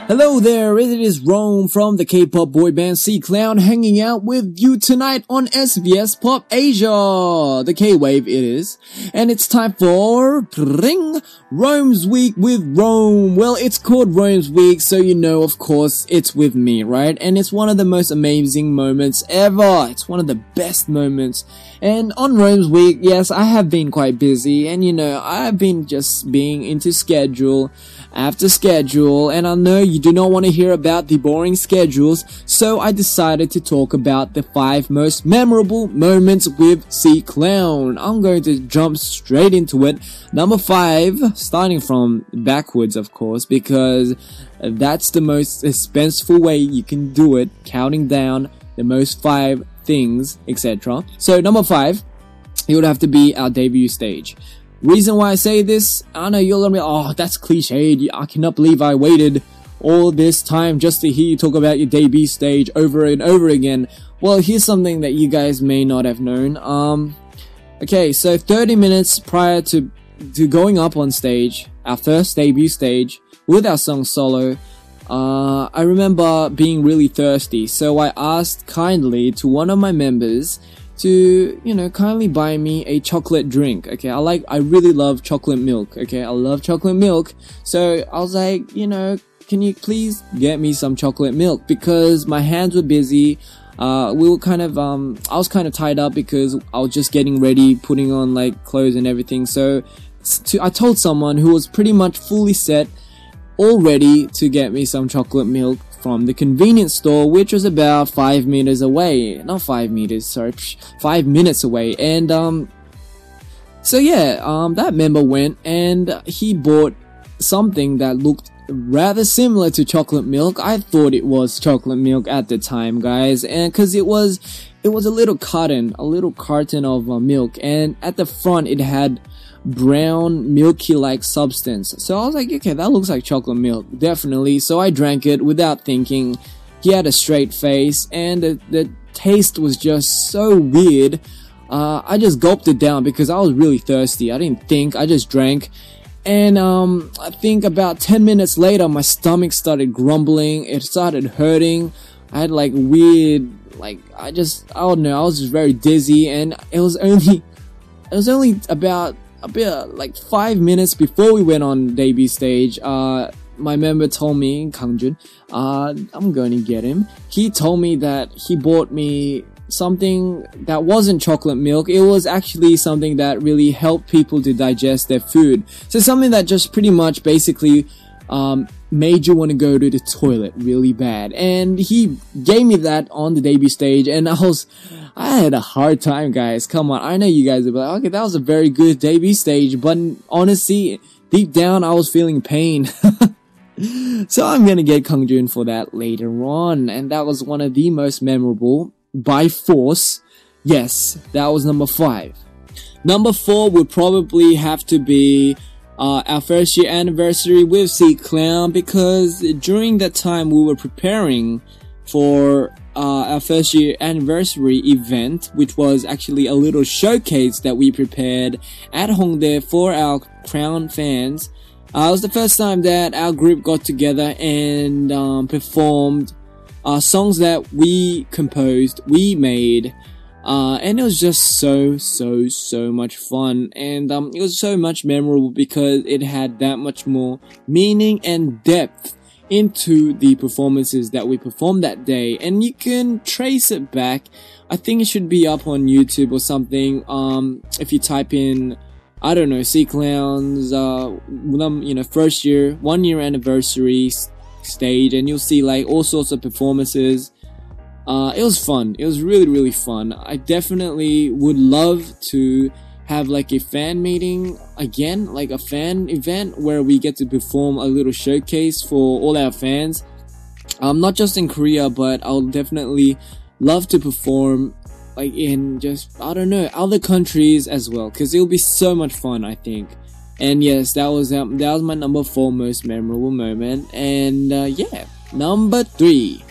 Hello there, it is Rome from the K-pop boy band C-Clown hanging out with you tonight on SBS PopAsia. The K-Wave it is. And it's time for Rome's Week with Rome. Well, it's called Rome's Week, so you know, of course, it's with me, right? And it's one of the most amazing moments ever. It's one of the best moments. And on Rome's Week, yes, I have been quite busy, and you know, I've been just being into schedule after schedule, and I know you do not want to hear about the boring schedules, so I decided to talk about the 5 most memorable moments with C-Clown. I'm going to jump straight into it. Number 5, starting from backwards, of course, because that's the most suspenseful way you can do it, counting down the most 5 things, etc. So number 5, it would have to be our debut stage. Reason why I say this, I know you're gonna be, oh, that's cliched. I cannot believe I waited all this time just to hear you talk about your debut stage over and over again. Well, here's something that you guys may not have known. Okay, so 30 minutes prior to going up on stage, our first debut stage with our song Solo, I remember being really thirsty, so I asked kindly to one of my members to, you know, kindly buy me a chocolate drink. Okay, I really love chocolate milk. Okay, I love chocolate milk. So I was like, you know, can you please get me some chocolate milk? Because my hands were busy. I was kind of tied up because I was just getting ready, putting on like clothes and everything. So I told someone who was pretty much fully set, all ready to get me some chocolate milk from the convenience store, which was about 5 meters away. Not 5 meters, sorry, 5 minutes away. And so yeah, that member went and he bought something that looked rather similar to chocolate milk. I thought it was chocolate milk at the time, guys, and because it was a little carton of milk, and at the front it had brown milky like substance. So I was like, okay, that looks like chocolate milk, definitely. So I drank it without thinking. He had a straight face, and the taste was just so weird. I just gulped it down because I was really thirsty. I didn't think, I just drank. And I think about 10 minutes later my stomach started grumbling, it started hurting. I had like weird, like I don't know, I was just very dizzy, and it was only about like 5 minutes before we went on debut stage. My member told me, Kangjun, I'm going to get him. He told me that he bought me something that wasn't chocolate milk. It was actually something that really helped people to digest their food. So something that just pretty much basically made you want to go to the toilet really bad. And he gave me that on the debut stage, and I had a hard time, guys. Come on, I know you guys are like, okay, that was a very good debut stage, but honestly, deep down, I was feeling pain. So I'm gonna get Kangjun for that later on, and that was one of the most memorable by force. Yes, that was number 5. Number 4 would probably have to be our first year anniversary with C-Clown, because during that time we were preparing for our first year anniversary event, which was actually a little showcase that we prepared at Hongdae for our Crown fans. It was the first time that our group got together and performed songs that we composed, we made, and it was just so much fun, and it was so much memorable because it had that much more meaning and depth into the performances that we performed that day. And you can trace it back. I think it should be up on YouTube or something. If you type in, I don't know, C-Clown's first year 1 year anniversary stage, and you'll see like all sorts of performances. It was fun. It was really fun. I definitely would love to have like a fan meeting again, like a fan event where we get to perform a little showcase for all our fans. Not just in Korea, but I'll definitely love to perform like in just, I don't know, other countries as well, because it'll be so much fun, I think. And yes, that was my number 4 most memorable moment. And yeah, number 3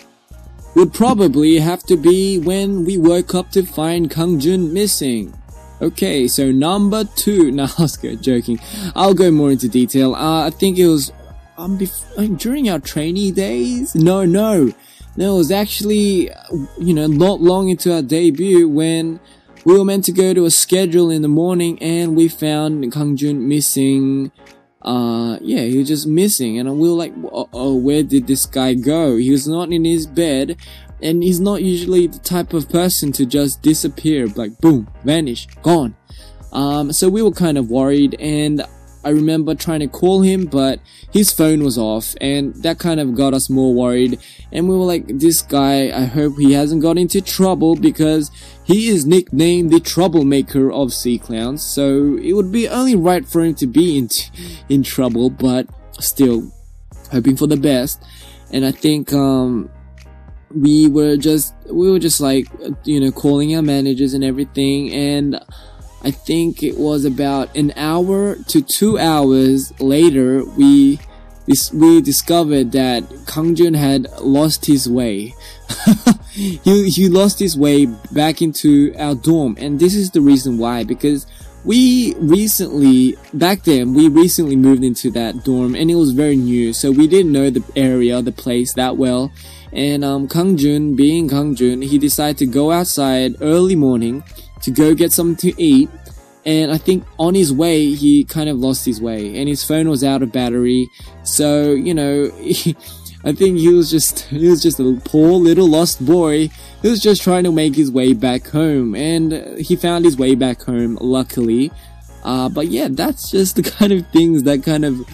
would probably have to be when we woke up to find Kangjun missing. Okay, so number 2, no, I was joking. I'll go more into detail. I think it was during our trainee days. No, it was actually not long into our debut when we were meant to go to a schedule in the morning, and we found Kangjun missing. He was just missing, and we were like, oh, where did this guy go? He was not in his bed, and he's not usually the type of person to just disappear, like boom, vanish, gone. So we were kind of worried, and I remember trying to call him, but his phone was off, and that kind of got us more worried. And we were like, this guy, I hope he hasn't got into trouble, because he is nicknamed the troublemaker of sea clowns. So it would be only right for him to be in trouble, but still hoping for the best. And I think we were just like calling our managers and everything, and I think it was about an hour to 2 hours later, we discovered that Kangjun had lost his way. he lost his way back into our dorm, and this is the reason why, because we recently moved into that dorm, and it was very new, so we didn't know the area, the place that well. And Kangjun, being Kangjun, he decided to go outside early morning to go get something to eat, and I think on his way he kind of lost his way, and his phone was out of battery. So I think he was just a poor little lost boy. He was just trying to make his way back home, and he found his way back home, luckily. But yeah, that's just the kind of things that kind of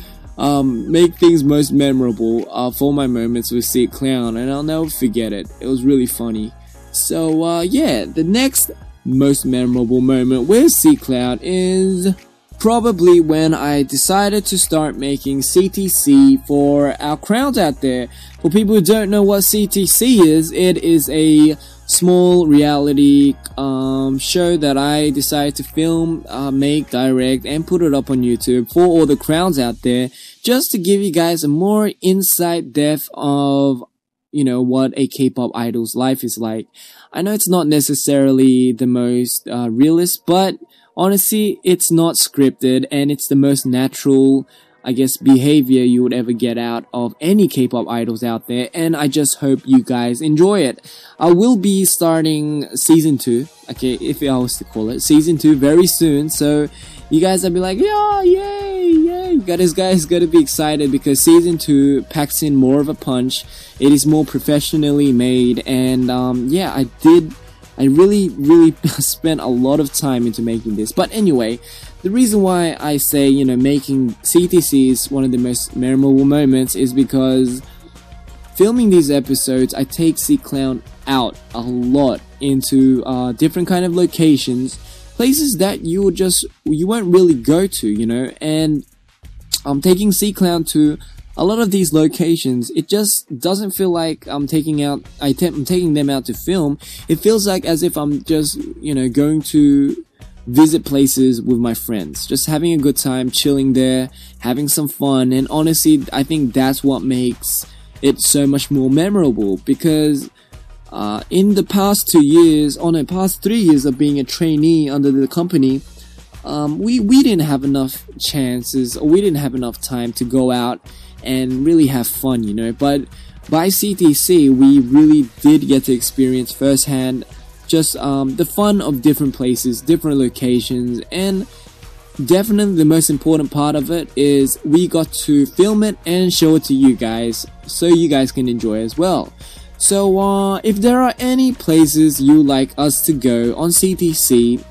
make things most memorable for my moments with Sea Clown, and I'll never forget it. It was really funny. So the next most memorable moment with Sea Clown is probably when I decided to start making CTC for our crowds out there. For people who don't know what CTC is, it is a small reality show that I decided to film, make, direct, and put it up on YouTube for all the crowds out there, just to give you guys a more insight depth of what a K-pop idol's life is like. I know it's not necessarily the most realist, but honestly, it's not scripted, and it's the most natural, I guess, behavior you would ever get out of any K-pop idols out there, and I just hope you guys enjoy it. I will be starting season 2, okay, if I was to call it, season 2 very soon, so you guys will be like, yeah, yay! You guys gotta be excited, because season 2 packs in more of a punch. It is more professionally made, and I really spent a lot of time into making this. But anyway, the reason why I say, making CTC is one of the most memorable moments is because filming these episodes, I take Sea Clown out a lot into different kind of locations, places that you won't really go to, and I'm taking Sea Clown to a lot of these locations. It just doesn't feel like I'm taking them out to film. It feels like as if I'm just, going to visit places with my friends, just having a good time, chilling there, having some fun. And honestly, I think that's what makes it so much more memorable, because in the past 3 years of being a trainee under the company, we didn't have enough chances, or we didn't have enough time to go out and really have fun, but by CTC we really did get to experience firsthand just the fun of different places, different locations, and definitely the most important part of it is we got to film it and show it to you guys, so you guys can enjoy as well. So if there are any places you like us to go on CTC,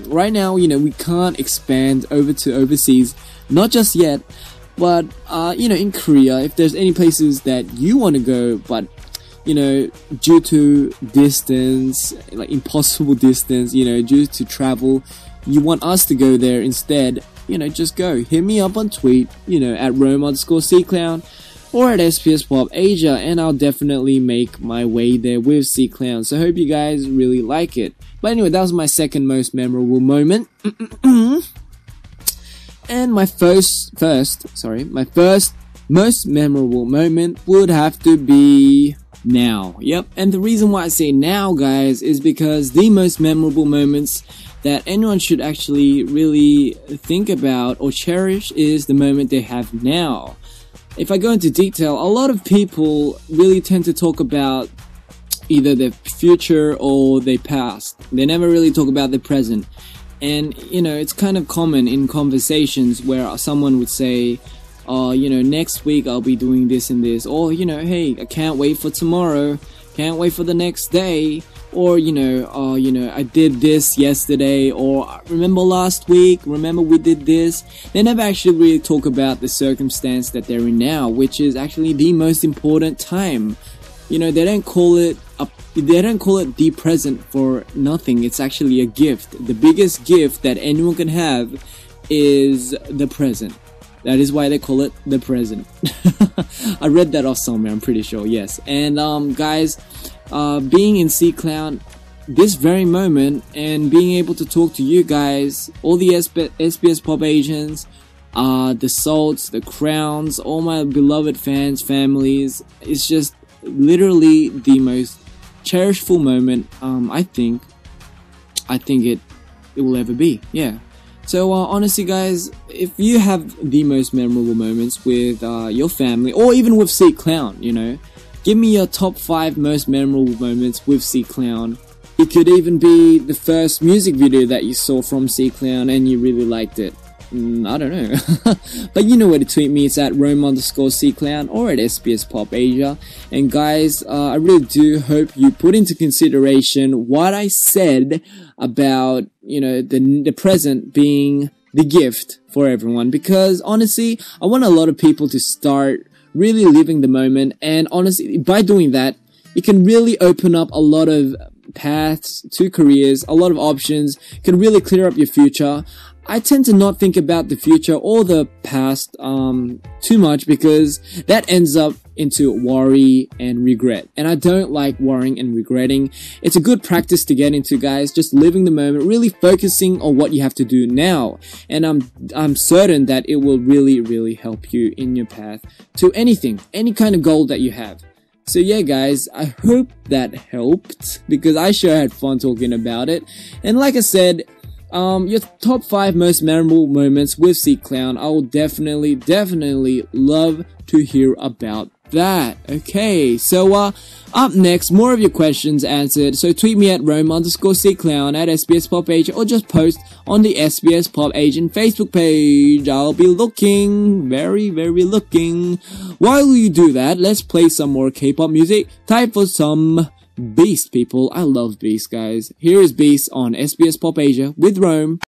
right now, we can't expand over to overseas, not just yet, but in Korea, if there's any places that you want to go, but due to distance, like impossible distance, due to travel, you want us to go there instead, just go hit me up on tweet, at Rome_SeaClown or at SBS PopAsia, and I'll definitely make my way there with Sea Clown. So I hope you guys really like it. But anyway, that was my second most memorable moment. And my first most memorable moment would have to be now. Yep, and the reason why I say now, guys, is because the most memorable moments that anyone should actually really think about or cherish is the moment they have now. if I go into detail, a lot of people really tend to talk about either their future or their past. They never really talk about their present. And, it's kind of common in conversations where someone would say, next week I'll be doing this and this. Or, hey, I can't wait for tomorrow. Can't wait for the next day. Or, I did this yesterday. Or, remember last week? Remember we did this? They never actually really talk about the circumstance that they're in now, which is actually the most important time. They don't call it the present for nothing. It's actually a gift. The biggest gift that anyone can have is the present. That is why they call it the present. I read that off somewhere, I'm pretty sure, yes. And guys, being in Sea Clown this very moment and being able to talk to you guys, all the SBS Pop Asians, the Salts, the Crowns, all my beloved fans, families, it's just literally the most cherishful moment I think it will ever be. Yeah. So honestly guys, if you have the most memorable moments with your family or even with Sea Clown, give me your top 5 most memorable moments with Sea Clown. It could even be the first music video that you saw from Sea Clown and you really liked it. I don't know. But you know where to tweet me. It's at Rome_SeaClown or at SBS PopAsia. And guys, I really do hope you put into consideration what I said about, the present being the gift for everyone. Because honestly, I want a lot of people to start really living the moment. And honestly, by doing that, it can really open up a lot of paths to careers, a lot of options, can really clear up your future. I tend to not think about the future or the past too much because that ends up into worry and regret. And I don't like worrying and regretting. It's a good practice to get into, guys. Just living the moment, really focusing on what you have to do now. And I'm certain that it will really, really help you in your path to anything, any kind of goal that you have. So yeah guys, I hope that helped because I sure had fun talking about it. And like I said, your top 5 most memorable moments with Sea Clown, I will definitely love to hear about that. Okay, so up next, more of your questions answered. So tweet me at Rome_SeaClown at SBS PopAsia or just post on the SBS Pop Asian Facebook page. I'll be looking, very looking. While you do that, let's play some more K-pop music. Time for some Beast, people. I love Beast, guys. Here is Beast on SBS PopAsia with Rome.